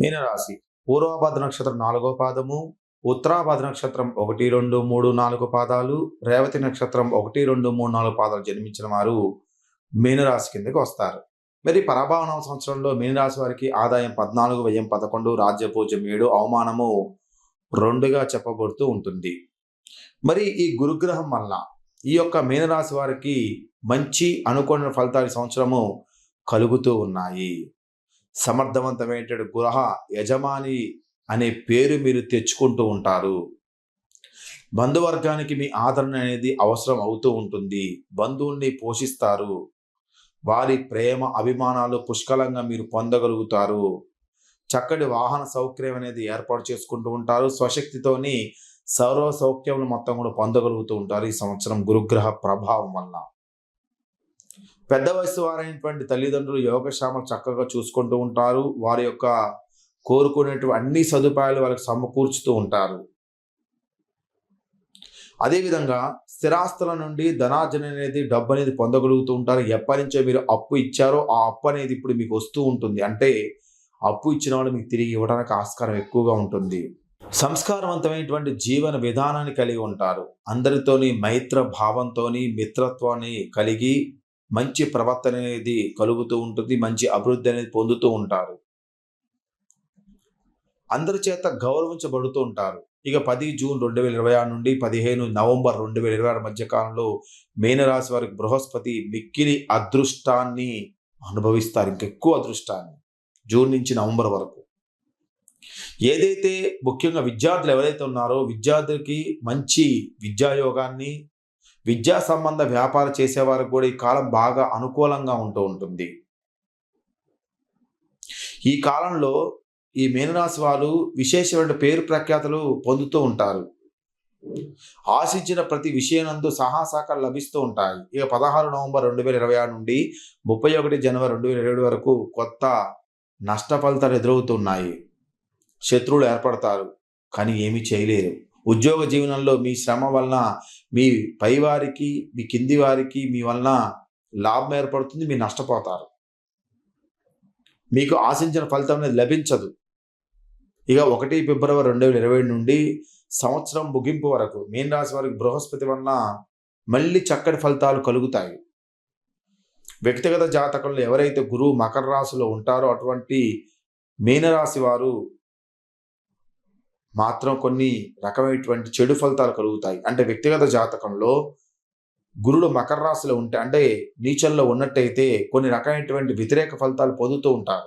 మీనరాశి పూర్వభద్ర నక్షత్రం 4వ పాదము, ఉత్తరాభద్ర నక్షత్రం 1, 2, 3, 4 పాదాలు, రేవతి నక్షత్రం 1, 2, 3, 4 పాదాలు జన్మించిన వారు మీనరాశి కిందకి వస్తారు. మరి పరాభవన సంవత్సరంలో మీనరాశి వారికి ఆదాయం 14, వ్యయం 11, రాజ్యపూజ్యం 7, అవమానము 2గా చెప్పబడుతూ ఉంటుంది. మరి ఈ గురుగ్రహం వల్ల ఈ యొక్క మీనరాశి వారికి మంచి అనుకోని ఫలితాలు ఈ సంవత్సరము కలుగుతూ ఉన్నాయి. సమర్థవంతమైన గృహ యజమాని అనే పేరు మీరు తెచ్చుకుంటూ ఉంటారు. బంధువర్గానికి మీ ఆదరణ అనేది అవసరం అవుతూ ఉంటుంది. బంధువుల్ని పోషిస్తారు. వారి ప్రేమ అభిమానాలు పుష్కలంగా మీరు పొందగలుగుతారు. చక్కటి వాహన సౌకర్యం అనేది ఏర్పాటు చేసుకుంటూ ఉంటారు. స్వశక్తితోని సర్వ సౌఖ్యములు మొత్తం కూడా పొందగలుగుతూ ఉంటారు ఈ సంవత్సరం గురుగ్రహ ప్రభావం వల్ల. పెద్ద వయసు వారైనటువంటి తల్లిదండ్రులు యోగక్షేమాలు చక్కగా చూసుకుంటూ ఉంటారు. వారి యొక్క కోరుకునేటువంటి అన్ని సదుపాయాలు వాళ్ళకి సమకూర్చుతూ ఉంటారు. అదేవిధంగా స్థిరాస్తుల నుండి ధనార్జన అనేది డబ్బు అనేది పొందగలుగుతూ ఉంటారు. ఎప్పటి నుంచో మీరు అప్పు ఇచ్చారో ఆ అప్పు అనేది ఇప్పుడు మీకు వస్తూ ఉంటుంది. అంటే అప్పు ఇచ్చిన వాళ్ళు మీకు తిరిగి ఇవ్వడానికి ఆస్కారం ఎక్కువగా ఉంటుంది. సంస్కారవంతమైనటువంటి జీవన విధానాన్ని కలిగి ఉంటారు. అందరితోని మైత్ర భావంతోని మిత్రత్వాన్ని కలిగి మంచి ప్రవర్తన అనేది కలుగుతూ ఉంటుంది. మంచి అభివృద్ధి అనేది పొందుతూ ఉంటారు. అందరి చేత గౌరవించబడుతూ ఉంటారు. ఇక 10 జూన్ 2026 నుండి 15 నవంబర్ 2026 మధ్య కాలంలో మీనరాశి వారికి బృహస్పతి మిక్కిలి అదృష్టాన్ని అనుభవిస్తారు. ఇంకెక్కువ అదృష్టాన్ని జూన్ నుంచి నవంబర్ వరకు. ఏదైతే ముఖ్యంగా విద్యార్థులు ఎవరైతే ఉన్నారో విద్యార్థులకి మంచి విద్యాయోగాన్ని, విద్యా సంబంధ వ్యాపారం చేసేవారికి కూడా ఈ కాలం బాగా అనుకూలంగా ఉంటూ ఉంటుంది. ఈ కాలంలో ఈ మీనరాశి వారు విశేషమైన పేరు ప్రఖ్యాతులు పొందుతూ ఉంటారు. ఆశించిన ప్రతి విషయనందు సహాసహకారాలు లభిస్తూ ఉంటాయి. ఇక 16 నవంబర్ 2026 నుండి 31 జనవరి 2027 వరకు కొత్త నష్ట ఫలితాలు ఎదురవుతున్నాయి. శత్రువులు ఏర్పడతారు, కానీ ఏమీ చేయలేరు. ఉద్యోగ జీవనంలో మీ శ్రమ వలన మీ పైవారికి, మీ కింది వారికి మీ వలన లాభం ఏర్పడుతుంది. మీరు నష్టపోతారు. మీకు ఆశించిన ఫలితం అనేది లభించదు. ఇక 1 ఫిబ్రవరి 2027 నుండి సంవత్సరం ముగింపు వరకు మీనరాశి వారికి బృహస్పతి వలన మళ్ళీ చక్కటి ఫలితాలు కలుగుతాయి. వ్యక్తిగత జాతకంలో ఎవరైతే గురువు మకర రాశిలో ఉంటారో అటువంటి మీనరాశి వారు మాత్రం కొన్ని రకమైనటువంటి చెడు ఫలితాలు కలుగుతాయి. అంటే వ్యక్తిగత జాతకంలో గురుడు మకర రాశిలో ఉంటే, అంటే నీచంలో ఉన్నట్టయితే కొన్ని రకమైనటువంటి వ్యతిరేక ఫలితాలు పొందుతూ ఉంటారు.